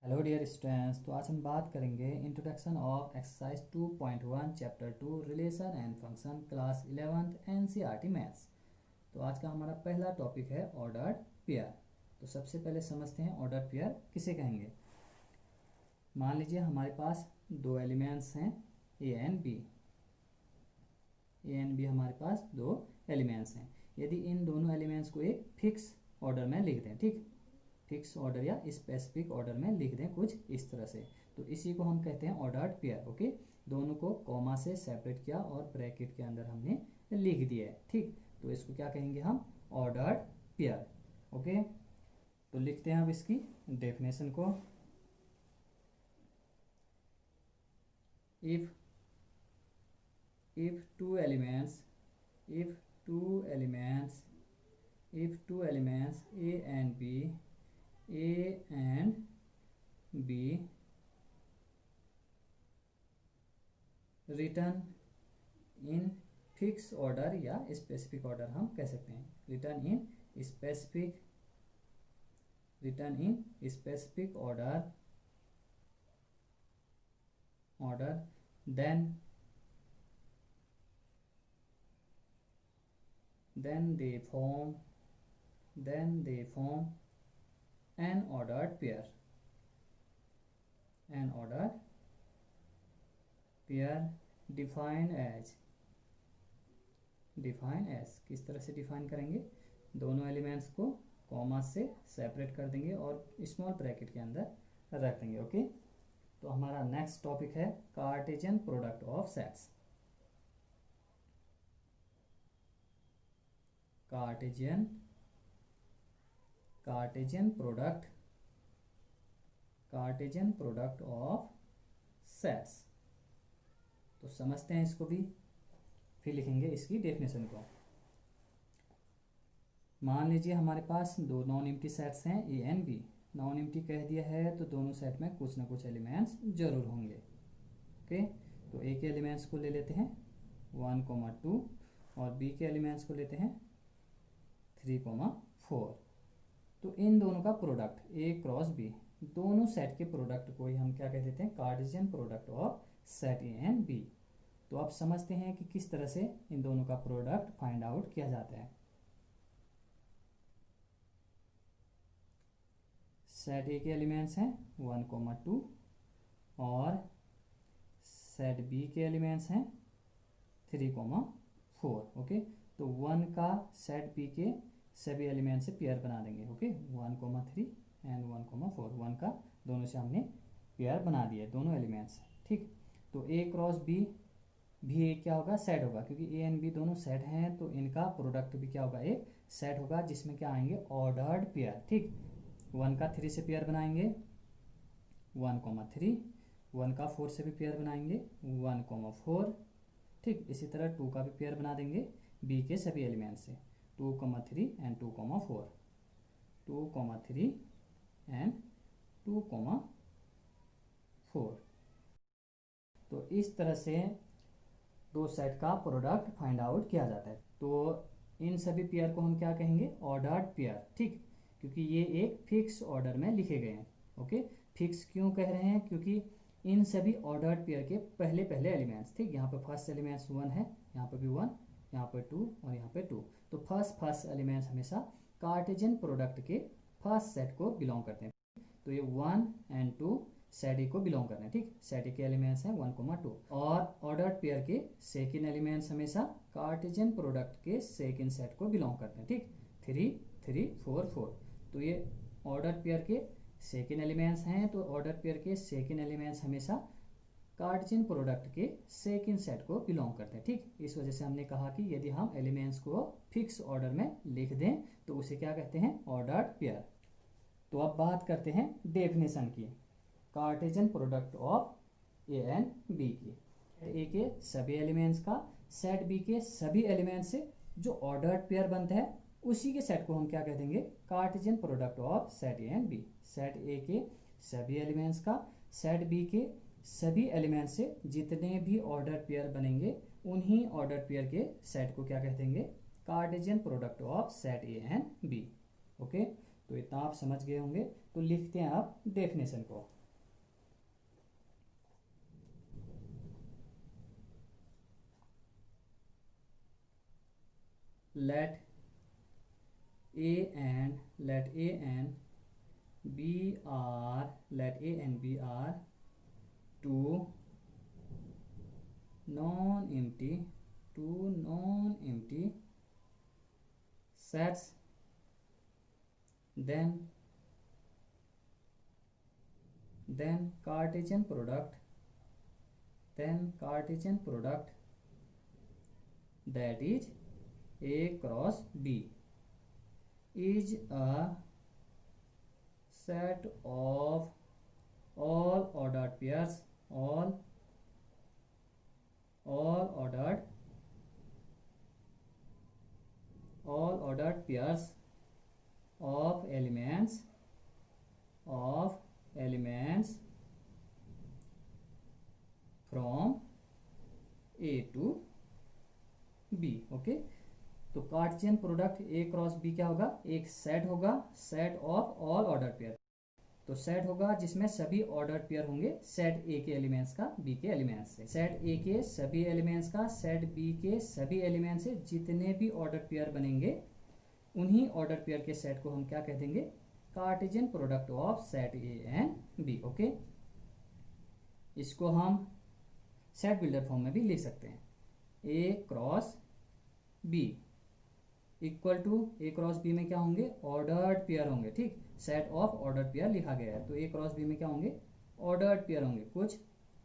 Hello dear students. तो आज हम बात करेंगे introduction of exercise 2.1 chapter 2 relation and function class 11th NCERT maths. तो आज का हमारा पहला टॉपिक है ऑर्डर्ड पेयर। तो सबसे पहले समझते हैं ऑर्डर्ड पेयर किसे कहेंगे। मान लीजिए हमारे पास दो एलिमेंट्स हैं ए एंड बी हमारे पास दो एलिमेंट्स हैं। यदि इन दोनों एलिमेंट्स को एक फिक्स ऑर्डर में लिख दें, ठीक, फिक्स ऑर्डर या स्पेसिफिक ऑर्डर में लिख दें कुछ इस तरह से, तो इसी को हम कहते हैं ऑर्डर्ड पेयर। ओके, दोनों को कॉमा से सेपरेट किया और ब्रैकेट के अंदर हमने लिख दिया है, ठीक। तो इसको क्या कहेंगे हम, ऑर्डर्ड पेयर। ओके, तो लिखते हैं अब इसकी डेफिनेशन को। If two elements if two elements a and b written in fix order या स्पेसिफिक ऑर्डर हम कह सकते हैं, return in specific order then they form an ordered pair defined as किस तरह से डिफाइन करेंगे, दोनों एलिमेंट्स को कॉमा से सेपरेट कर देंगे और स्मॉल ब्रैकेट के अंदर रख देंगे। ओके, तो हमारा नेक्स्ट टॉपिक है Cartesian product of sets. Cartesian product of sets. तो समझते हैं इसको भी, फिर लिखेंगे इसकी डेफिनेशन को। मान लीजिए हमारे पास दो नॉन एम्प्टी सेट्स हैं A and B. Non empty कह दिया है तो दोनों सेट में कुछ ना कुछ एलिमेंट्स जरूर होंगे। ओके, तो ए के एलिमेंट्स को ले लेते हैं 1,2 और बी के एलिमेंट्स को लेते हैं 3,4। तो इन दोनों का प्रोडक्ट ए क्रॉस बी, दोनों सेट के प्रोडक्ट को ही हम क्या कह देते हैं, Cartesian product of set A and B. तो आप समझते हैं कि किस तरह से इन दोनों का प्रोडक्ट फाइंड आउट किया जाता है। सेट ए के एलिमेंट्स हैं 1,2 और सेट बी के एलिमेंट्स हैं 3,4। ओके, तो 1 का सेट बी के सभी एलिमेंट से पेयर बना देंगे। ओके, 1,3 एंड 1,4, 1 का दोनों से हमने पेयर बना दिया दोनों एलिमेंट्स, ठीक। तो ए क्रॉस बी भी एक क्या होगा, सेट होगा, क्योंकि ए एंड बी दोनों सेट हैं तो इनका प्रोडक्ट भी क्या होगा, एक सेट होगा, जिसमें क्या आएंगे, ऑर्डर्ड पेयर, ठीक। 1 का 3 से पेयर बनाएंगे 1,3, 1 का 4 से भी पेयर बनाएंगे 1,4, ठीक। इसी तरह 2 का भी पेयर बना देंगे बी के सभी एलिमेंट से 2,3 एंड 2,4, 2,3 एंड 2,4। तो इस तरह से दो सेट का प्रोडक्ट फाइंड आउट किया जाता है। तो इन सभी पेयर को हम क्या कहेंगे, ऑर्डर्ड पेयर, ठीक, क्योंकि ये एक फिक्स ऑर्डर में लिखे गए हैं। ओके, फिक्स क्यों कह रहे हैं, क्योंकि इन सभी ऑर्डर्ड पेयर के पहले एलिमेंट्स, ठीक, यहाँ पे फर्स्ट एलिमेंट्स 1 है, यहाँ पे भी 1, यहाँ पे 2 और यहाँ पे 2। तो फर्स्ट एलिमेंट्स हमेशा कार्टेशियन प्रोडक्ट के फर्स्ट सेट को बिलोंग करते हैं। तो ये 1 एंड 2 सेट ए को बिलोंग करना है, ठीक। सेट ए के एलिमेंट्स हैं 1,2 और ऑर्डर्ड पेयर के सेकंड एलिमेंट्स हमेशा कार्टेशियन प्रोडक्ट के सेकंड सेट को बिलोंग करते हैं, ठीक। 3, 3, 4, 4। तो ये ऑर्डर्ड पेयर के सेकंड एलिमेंट्स हैं, तो ऑर्डर्ड पेयर के सेकंड एलिमेंट्स हमेशा कार्टेशियन प्रोडक्ट के सेकंड सेट को बिलोंग करते हैं, ठीक। इस वजह से हमने कहा कि यदि हम एलिमेंट्स को फिक्स ऑर्डर में लिख दें तो उसे क्या कहते हैं, ऑर्डर्ड पेयर। तो अब बात करते हैं डेफिनेशन की, Cartesian product of A and B की। ए के सभी एलिमेंट्स का सेट बी के सभी एलिमेंट्स से जो ऑर्डर्ड पेयर बनता है उसी के सेट को हम क्या कह देंगे, Cartesian product of set A and B. Set A के सभी एलिमेंट्स का सेट बी के सभी एलिमेंट्स से जितने भी ऑर्डर्ड पेयर बनेंगे उन्हीं ऑर्डर्ड पेयर के सेट को क्या कह देंगे, Cartesian product of set A and B. Okay, तो इतना आप समझ गए होंगे। तो लिखते हैं आप डेफिनेशन को। let A and B are two non-empty sets, then Cartesian product that is A cross B is a set of all ordered pairs of elements from A to B। Okay, तो Cartesian product A cross B क्या होगा? एक set होगा, set of all order pair. तो set होगा जिसमें सभी order pair होंगे सेट A के एलिमेंट्स का B के एलिमेंट्स से। सेट A के सभी एलिमेंट्स का सेट B के सभी एलिमेंट्स से जितने भी ऑर्डर पेयर बनेंगे उन्हीं ऑर्डर पेयर के सेट को हम क्या कह देंगे? Cartesian product of set A and B। Okay, इसको हम सेट बिल्डर फॉर्म में भी लिख सकते हैं। A cross B equal to A cross B में क्या होंगे? ऑर्डर्ड पेयर होंगे। ठीक, सेट ऑफ ऑर्डर्ड पेयर लिखा गया है, तो A क्रॉस B में क्या होंगे? ऑर्डर्ड पेयर होंगे। कुछ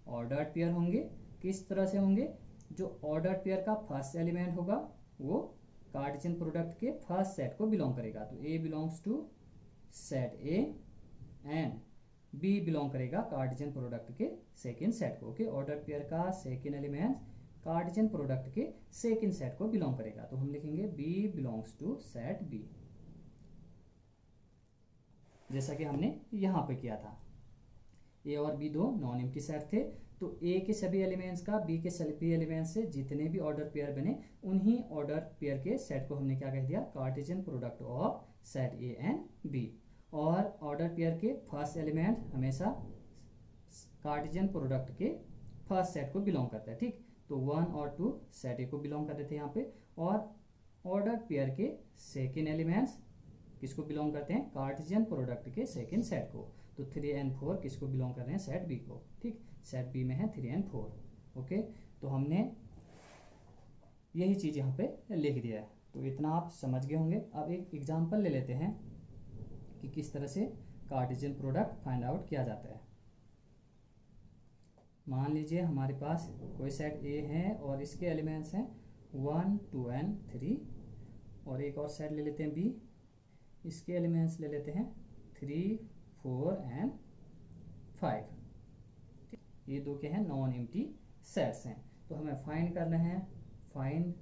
ऑर्डर्ड पेयर होंगे। किस तरह से होंगे? जो ऑर्डर्ड पेयर का फर्स्ट एलिमेंट होगा वो कार्टेशियन प्रोडक्ट के फर्स्ट सेट को बिलोंग करेगा। तो A belongs to set A and B belong करेगा कार्टेशियन प्रोडक्ट के सेकेंड सेट को। ओके, ऑर्डर पेयर का सेकेंड एलिमेंट कार्टेशियन प्रोडक्ट के सेकेंड सेट को बिलोंग करेगा। तो हम लिखेंगे B belongs to set B, जैसा कि हमने यहां पे किया था। A और B दो नॉन एम्प्टी सेट थे, तो A के सभी एलिमेंट्स का B के सभी एलिमेंट्स से जितने भी ऑर्डर पेयर बने उन्हीं ऑर्डर पेयर के सेट को हमने क्या कह दिया? Cartesian product of set A and B। और ऑर्डर पेयर के फर्स्ट एलिमेंट हमेशा कार्टेशियन प्रोडक्ट के फर्स्ट सेट को बिलोंग करता है। ठीक, तो 1 और 2 सेट ए को बिलोंग कर रहे थे यहाँ पे। और ऑर्डर पेयर के सेकेंड एलिमेंट्स किसको बिलोंग करते हैं? कार्टेशियन प्रोडक्ट के सेकेंड सेट को। तो 3 एंड 4 किसको बिलोंग कर रहे हैं? सेट बी को। ठीक, सेट बी में है 3 एंड 4। ओके, तो हमने यही चीज यहाँ पे लिख दिया है। तो इतना आप समझ गए होंगे। अब एक एग्जाम्पल ले लेते हैं कि किस तरह से कार्टेशियन प्रोडक्ट फाइंड आउट किया जाता है। मान लीजिए हमारे पास कोई सेट A है और इसके एलिमेंट्स हैं 1, 2 एंड 3, और एक और सेट ले लेते हैं B, इसके एलिमेंट्स ले लेते हैं 3, 4 एंड 5। ये दो के हैं? नॉन एम्प्टी सेट्स हैं। तो हमें फाइंड करना है, फाइंड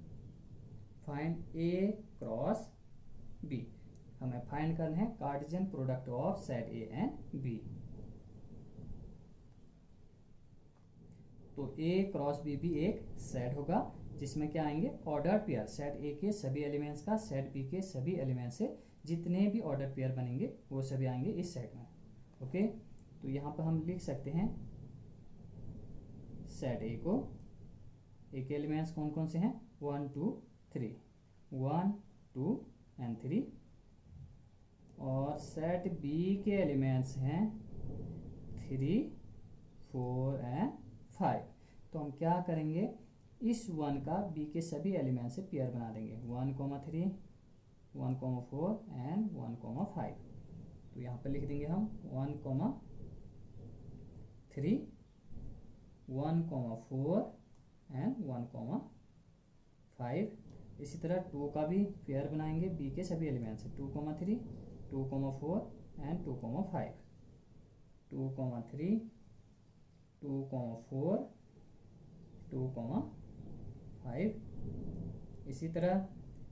A क्रॉस B। हमें फाइंड करना है Cartesian product of set A and B। तो A क्रॉस B भी एक सेट होगा जिसमें क्या आएंगे? Order pair. सेट A के सभी एलिमेंट्स का सेट B के सभी एलिमेंट्स से जितने भी ऑर्डर पेयर बनेंगे वो सभी आएंगे इस सेट में। ओके, तो यहाँ पर हम लिख सकते हैं सेट A को, A के एलिमेंट्स कौन कौन से हैं? 1, 2, 3, 1, 2 एंड 3। और सेट B के एलिमेंट्स हैं 3, 4 एंड 5। तो हम क्या करेंगे? इस 1 का B के सभी एलिमेंट से पेयर बना देंगे। 1, 3, 1, 4 एंड 1, 5। तो यहाँ पर लिख देंगे हम 1, 3, 1, 4 एंड 1, 5। इसी तरह 2 का भी पेयर बनाएंगे B के सभी एलिमेंट से। 2, 3, 2, 4 एंड 2, 5। 2, 3, 2, 4, 2, 5। इसी तरह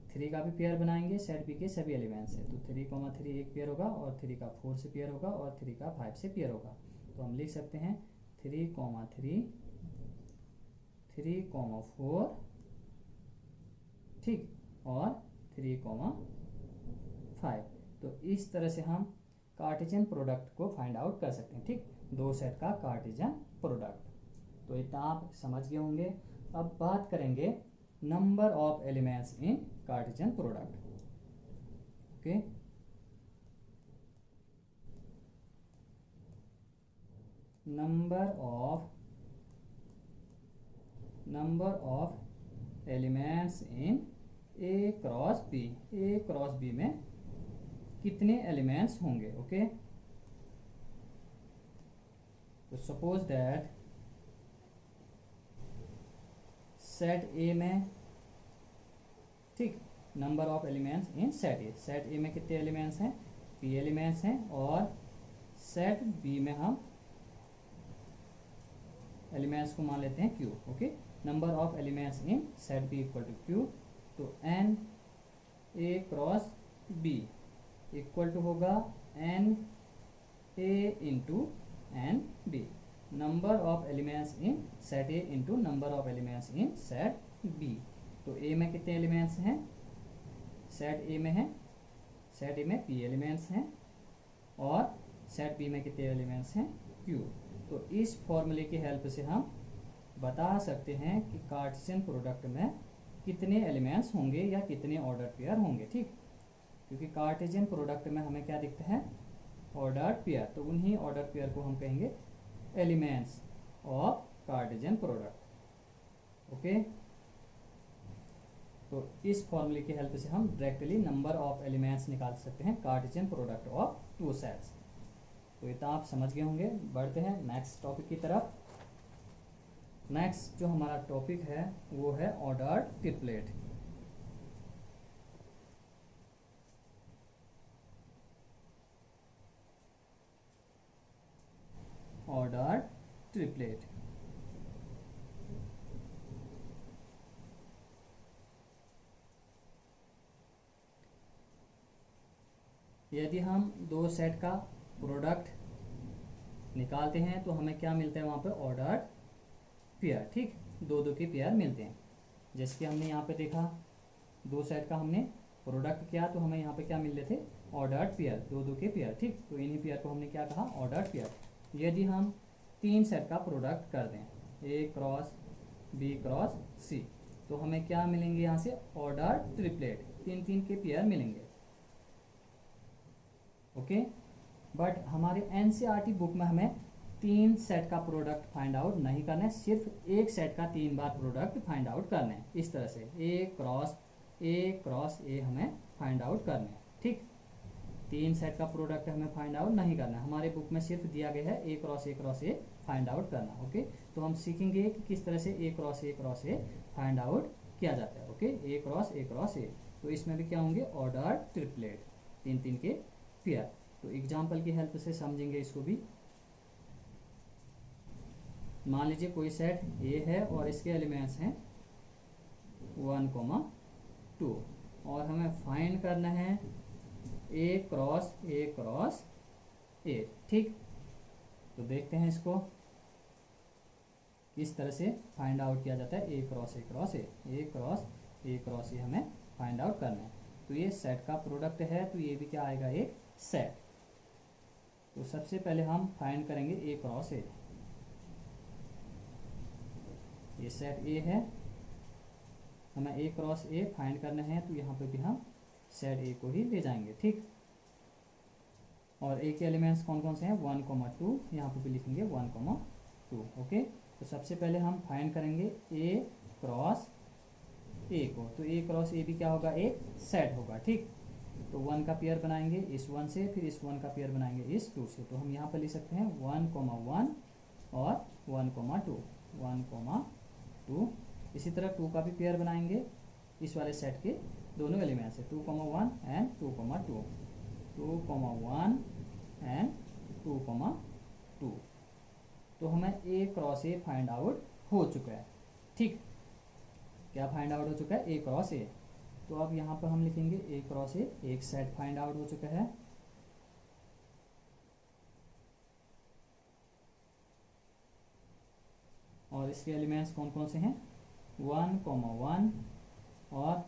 3 का भी पेयर बनाएंगे सेट B के सभी एलिमेंट से। तो 3, 3 एक पेयर होगा, और 3 का 4 से पेयर होगा, और 3 का 5 से पेयर होगा। तो हम लिख सकते हैं 3, 3, 3, 4, ठीक, और 3, 5। तो इस तरह से हम कार्टेशियन प्रोडक्ट को फाइंड आउट कर सकते हैं। ठीक, दो सेट का कार्टेशियन प्रोडक्ट। तो इतना आप समझ गए होंगे। अब बात करेंगे number of elements in Cartesian product. Okay, number of elements in A cross B। A cross B में कितने एलिमेंट्स होंगे। ओके, तो सपोज दैट सेट A में, ठीक, number of elements in set A. Set ए में कितने एलिमेंट्स हैं, P elements हैं, और सेट B में हम एलिमेंट्स को मान लेते हैं Q। Okay, number of elements in set B equal to Q। तो N A cross B equal to होगा N A into N B। Number of elements in set A into number of elements in set B। तो A में कितने elements हैं, set A में है, set A में P elements हैं, और सेट B में कितने एलिमेंट्स हैं, Q। तो इस फॉर्मूले की हेल्प से हम बता सकते हैं कि कार्टेशियन प्रोडक्ट में कितने एलिमेंट्स होंगे या कितने ऑर्डर पेयर होंगे। ठीक, क्योंकि कार्टेशियन प्रोडक्ट में हमें क्या दिखता है, ऑर्डर पेयर, तो उन्हीं ऑर्डर पेयर को हम कहेंगे elements of Cartesian product. Okay, तो इस फॉर्मूले की हेल्प से हम डायरेक्टली नंबर ऑफ एलिमेंट्स निकाल सकते हैं Cartesian product of two sets. तो इतना आप समझ गए होंगे। बढ़ते हैं नेक्स्ट टॉपिक की तरफ। नेक्स्ट जो हमारा टॉपिक है वो है ऑर्डर्ड ट्रिपलेट। ऑर्डर्ड ट्रिपलेट, यदि हम दो सेट का प्रोडक्ट निकालते हैं तो हमें क्या मिलता है वहाँ पे, ऑर्डर्ड पेयर। ठीक, दो दो के पेयर मिलते हैं। जैसे कि हमने यहाँ पे देखा, दो सेट का हमने प्रोडक्ट किया तो हमें यहाँ पे क्या मिल रहे थे, ऑर्डर्ड पेयर, दो दो के पेयर। ठीक, तो इन्हीं पेयर को हमने क्या कहा, ऑर्डर्ड पेयर। यदि हम तीन सेट का प्रोडक्ट कर दें, A cross B cross C, तो हमें क्या मिलेंगे यहाँ से, ऑर्डर्ड ट्रिपलेट, तीन तीन के पेयर मिलेंगे। ओके, बट हमारे एनसीईआरटी बुक में हमें तीन सेट का प्रोडक्ट फाइंड आउट नहीं करना है, सिर्फ एक सेट का तीन बार प्रोडक्ट फाइंड आउट करना है। इस तरह से A क्रॉस A हमें फाइंड आउट करना है। ठीक, तीन सेट का प्रोडक्ट हमें फाइंड आउट नहीं करना है, हमारे बुक में सिर्फ दिया गया है A cross A find out करना। ओके, तो हम सीखेंगे कि किस तरह से A cross A find out किया जाता है। ओके, A क्रॉस A, तो इसमें भी क्या होंगे, ऑर्डर ट्रिपलेट, तीन तीन के पेयर। तो एग्जाम्पल की हेल्प से समझेंगे इसको भी। मान लीजिए कोई सेट A है और इसके एलिमेंट्स हैं 1, 2, और हमें फाइंड करना है A क्रॉस A। ठीक, तो देखते हैं इसको किस तरह से फाइंड आउट किया जाता है। A क्रॉस A हमें फाइंड आउट करना है। तो ये सेट का प्रोडक्ट है, तो ये भी क्या आएगा, एक सेट। तो सबसे पहले हम फाइंड करेंगे A क्रॉस A। ये सेट A है, हमें A क्रॉस A फाइंड करना है, तो यहाँ पे भी हम सेट A को ही ले जाएंगे। ठीक, और A के एलिमेंट्स कौन कौन से हैं, 1, 2, यहाँ पे भी लिखेंगे 1, 2। ओके, तो सबसे पहले हम फाइंड करेंगे A क्रॉस A को। तो A क्रॉस A भी क्या होगा, एक सेट होगा। ठीक, तो 1 का पेयर बनाएंगे इस 1 से, फिर इस 1 का पेयर बनाएंगे इस 2 से। तो हम यहाँ पर लिख सकते हैं 1, 1 और 1, 2। इसी तरह 2 का भी पेयर बनाएंगे इस वाले सेट के दोनों एलिमेंट से, 2, 1 एंड 2, 2, 2, 1 एंड 2, 2। तो हमें A cross A find out हो चुका है। ठीक, क्या फाइंड आउट हो चुका है, A क्रॉस A। तो अब यहाँ पर हम लिखेंगे A क्रॉस A, एक सेट फाइंड आउट हो चुका है। और इसके एलिमेंट्स कौन कौन से हैं, 1, 1 और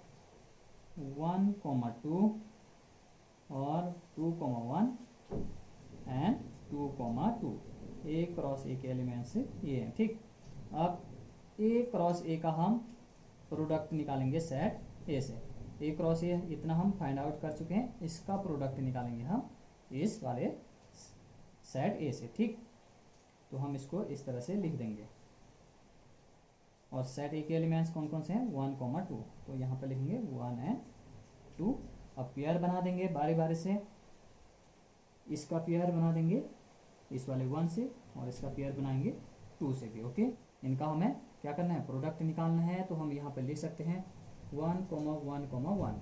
1, 2 और 2,1 एंड 2,2 ए क्रॉस ए के एलिमेंट्स ये हैं। ठीक, अब ए क्रॉस ए का हम प्रोडक्ट निकालेंगे सेट ए से। ए क्रॉस ए इतना हम फाइंड आउट कर चुके हैं, इसका प्रोडक्ट निकालेंगे हम इस वाले सेट ए से। ठीक, तो हम इसको इस तरह से लिख देंगे। और सेट ए के एलिमेंट्स कौन कौन से हैं? 1,2। तो यहाँ पे लिखेंगे 1 एंड 2। अब पेयर बना देंगे बारी बारी से। इसका पेयर बना देंगे इस वाले 1 से, और इसका पेयर बनाएंगे 2 से भी। ओके, इनका हमें क्या करना है? प्रोडक्ट निकालना है। तो हम यहाँ पे लिख सकते हैं 1,1,1।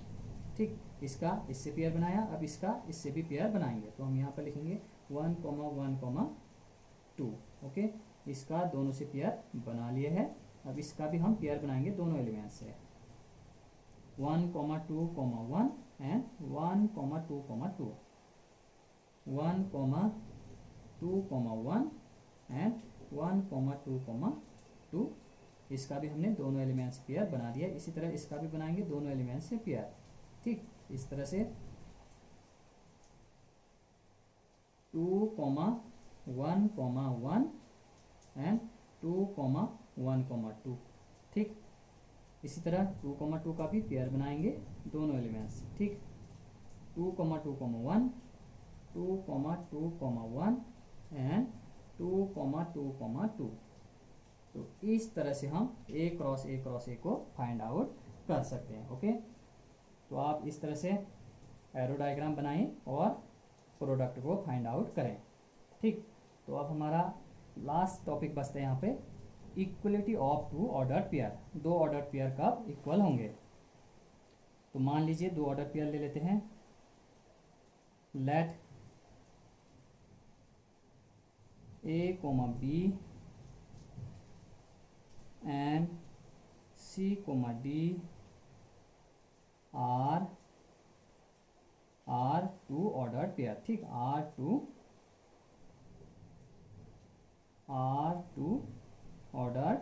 ठीक, इसका इससे पेयर बनाया, अब इसका इससे भी पेयर बनाएंगे। तो हम यहाँ पे लिखेंगे 1,1,2। ओके, इसका दोनों से पेयर बना लिए है। अब इसका भी हम पेयर बनाएंगे दोनों एलिमेंट से, 1,2,1 एंड 1,2,2, 1,2,1 एंड 1,2,2। इसका भी हमने दोनों एलिमेंट से पेयर बना दिया। इसी तरह इसका भी बनाएंगे दोनों एलिमेंट से पेयर। ठीक, इस तरह से 2,1,1 एंड 2,1,2। ठीक, इसी तरह 2,2 का भी पेयर बनाएंगे दोनों एलिमेंट्स। ठीक, 2,2,1, 2,2,1 एंड 2,2,2। तो इस तरह से हम ए क्रॉस ए को फाइंड आउट कर सकते हैं। ओके, तो आप इस तरह से एरो डायग्राम बनाएं और प्रोडक्ट को फाइंड आउट करें। ठीक, तो अब हमारा लास्ट टॉपिक बचता है यहाँ पे, equality of 2 order pair. 2 order pair कब इक्वल होंगे? तो मान लीजिए 2 ऑर्डर पेयर ले लेते हैं। Let A, B and C, D are 2 ordered pair। ठीक, are 2 ordered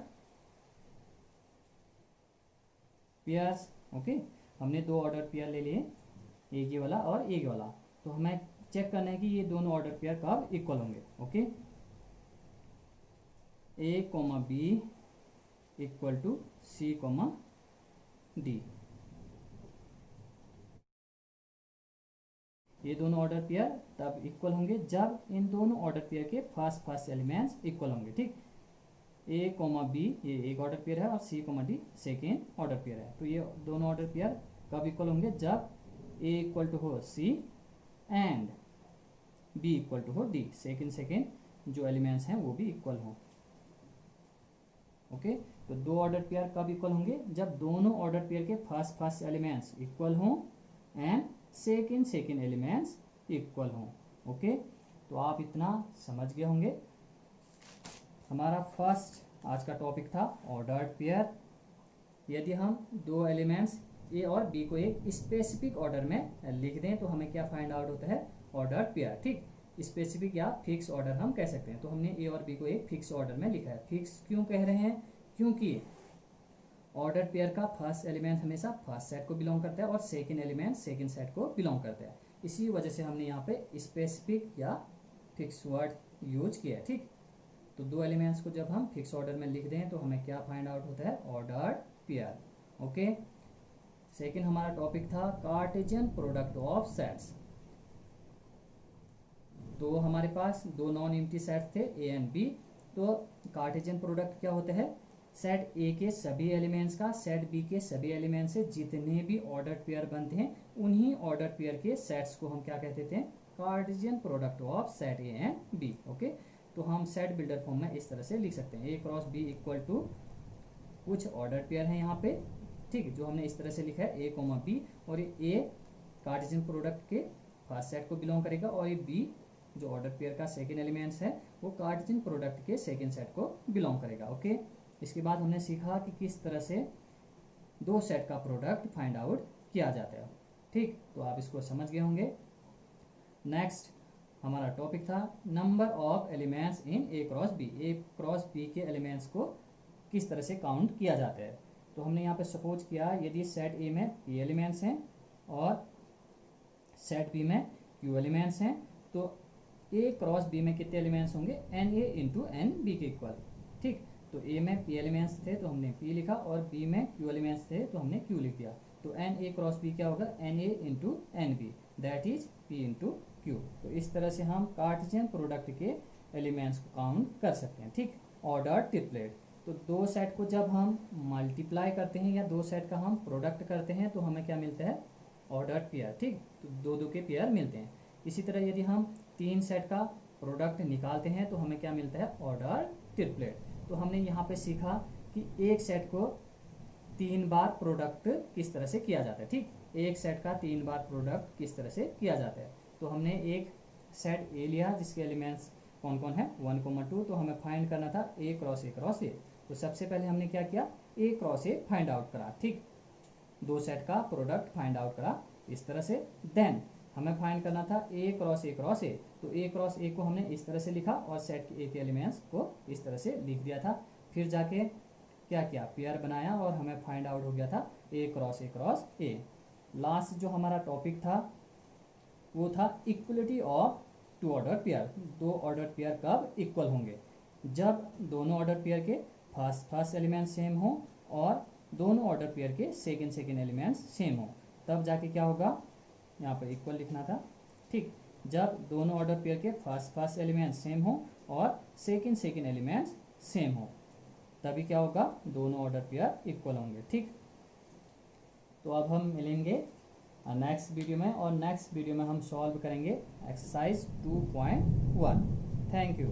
पेयर्स। ओके, हमने 2 ऑर्डर पेयर ले लिए, एक ये वाला और एक वाला। तो हमें चेक करना है कि ये दोनों ऑर्डर पेयर कब इक्वल होंगे। Okay, A, B equal to C, D। ये दोनों ऑर्डर पेयर तब इक्वल होंगे जब इन दोनों ऑर्डर पेयर के फर्स्ट एलिमेंट्स इक्वल होंगे। ठीक, A, B ये एक ऑर्डर पेयर है और C, D second order pair है। तो ये दोनों ऑर्डर पेयर कब इक्वल होंगे? जब A इक्वल टू हो C and B equal to हो D। सेकेंड जो एलिमेंट्स हैं वो भी इक्वल हों। ओके, तो 2 ऑर्डर पेयर कब इक्वल होंगे? जब दोनों ऑर्डर पेयर के फर्स्ट एलिमेंट्स इक्वल हों एंड सेकेंड एलिमेंट्स इक्वल हों। ओके, तो आप इतना समझ गए होंगे। हमारा फर्स्ट आज का टॉपिक था ऑर्डर्ड पेयर। यदि हम 2 एलिमेंट्स ए और बी को एक स्पेसिफिक ऑर्डर में लिख दें तो हमें क्या फाइंड आउट होता है? Ordered pair. ठीक, स्पेसिफिक या फिक्स ऑर्डर हम कह सकते हैं। तो हमने ए और बी को एक फिक्स ऑर्डर में लिखा है। फिक्स क्यों कह रहे हैं? क्योंकि ऑर्डर पेयर का फर्स्ट एलिमेंट हमेशा फर्स्ट सेट को बिलोंग करता है और सेकेंड एलिमेंट सेकेंड सेट को बिलोंग करता है। इसी वजह से हमने यहाँ पे स्पेसिफिक या फिक्स वर्ड यूज किया है। ठीक, तो 2 एलिमेंट्स को जब हम फिक्स ऑर्डर में लिख दें तो हमें क्या फाइंड आउट होता है? Ordered pair. ओके, सेकेंड हमारा टॉपिक था कार्टेशियन प्रोडक्ट ऑफ सेट्स। तो हमारे पास 2 नॉन एम्प्टी सेट्स थे ए एंड बी। तो कार्टेशियन प्रोडक्ट क्या होता है? सेट ए के सभी एलिमेंट्स का सेट बी के सभी एलिमेंट्स से जितने भी ऑर्डर पेयर बनते हैं उन्हीं ऑर्डर पेयर के सेट्स को हम क्या कहते थे? Cartesian product of set A and B. Okay, तो हम सेट बिल्डर फॉर्म में इस तरह से लिख सकते हैं, ए क्रॉस बी इक्वल टू कुछ ऑर्डर पेयर है यहाँ पे। ठीक, जो हमने इस तरह से लिखा है ए, बी, और ये ए कार्टेशियन प्रोडक्ट के फर्स्ट सेट को बिलोंग करेगा और ये बी जो ऑर्डर पेयर का सेकेंड एलिमेंट्स है वो कार्टेशियन प्रोडक्ट के सेकेंड सेट को बिलोंग करेगा। ओके, इसके बाद हमने सीखा कि किस तरह से 2 सेट का प्रोडक्ट फाइंड आउट किया जाता है। ठीक, तो आप इसको समझ गए होंगे। नेक्स्ट हमारा टॉपिक था number of elements in A cross B. A cross B के एलिमेंट्स को किस तरह से काउंट किया जाता है। तो हमने यहाँ पे सपोज किया यदि सेट ए में ए एलिमेंट्स हैं और सेट बी में क्यू एलिमेंट्स हैं, तो ए क्रॉस बी में कितने एलिमेंट्स होंगे, N A into N B के इक्वल। ठीक, तो ए में पी एलिमेंट्स थे तो हमने पी लिखा, और बी में क्यू एलिमेंट्स थे तो हमने क्यू लिख दिया। तो एन ए क्रॉस बी क्या होगा, N A into N B, that is P into Q. तो इस तरह से हम कार्टेशियन प्रोडक्ट के एलिमेंट्स को काउंट कर सकते हैं। ठीक, ऑर्डर ट्रिपलेट। तो दो सेट को जब हम मल्टीप्लाई करते हैं या दो सेट का हम प्रोडक्ट करते हैं तो हमें क्या मिलता है, ऑर्डर पेयर। ठीक, तो दो दो के पेयर मिलते हैं। इसी तरह यदि हम तीन सेट का प्रोडक्ट निकालते हैं तो हमें क्या मिलता है, ऑर्डर ट्रिपलेट। तो हमने यहाँ पे सीखा कि एक सेट को 3 बार प्रोडक्ट किस तरह से किया जाता है। ठीक, एक सेट का 3 बार प्रोडक्ट किस तरह से किया जाता है। तो हमने एक सेट ए लिया जिसके एलिमेंट्स कौन कौन है, 1, 2, तो हमें फाइंड करना था ए क्रॉस ए क्रॉस ए। तो सबसे पहले हमने क्या किया, ए क्रॉस ए फाइंड आउट करा। ठीक, दो सेट का प्रोडक्ट फाइंड आउट करा इस तरह से। देन हमें फाइंड करना था ए क्रॉस ए क्रॉस ए, तो ए क्रॉस ए को हमने इस तरह से लिखा और सेट के ए के एलिमेंट्स को इस तरह से लिख दिया था। फिर जाके क्या किया, पेयर बनाया और हमें फाइंड आउट हो गया था A cross A cross A. Last जो हमारा टॉपिक था वो था equality of two order pair. दो ऑर्डर पेयर कब इक्वल होंगे, जब दोनों ऑर्डर पेयर के फर्स्ट एलिमेंट सेम हो और दोनों ऑर्डर पेयर के सेकेंड एलिमेंट्स सेम हो, तब जाके क्या होगा, यहाँ पर इक्वल लिखना था। ठीक, जब दोनों ऑर्डर पेयर के फर्स्ट एलिमेंट सेम हो और सेकेंड एलिमेंट्स सेम हो, तभी क्या होगा, दोनों ऑर्डर पेयर इक्वल होंगे। ठीक, तो अब हम मिलेंगे नेक्स्ट वीडियो में, और नेक्स्ट वीडियो में हम सॉल्व करेंगे एक्सरसाइज 2.1। Thank you.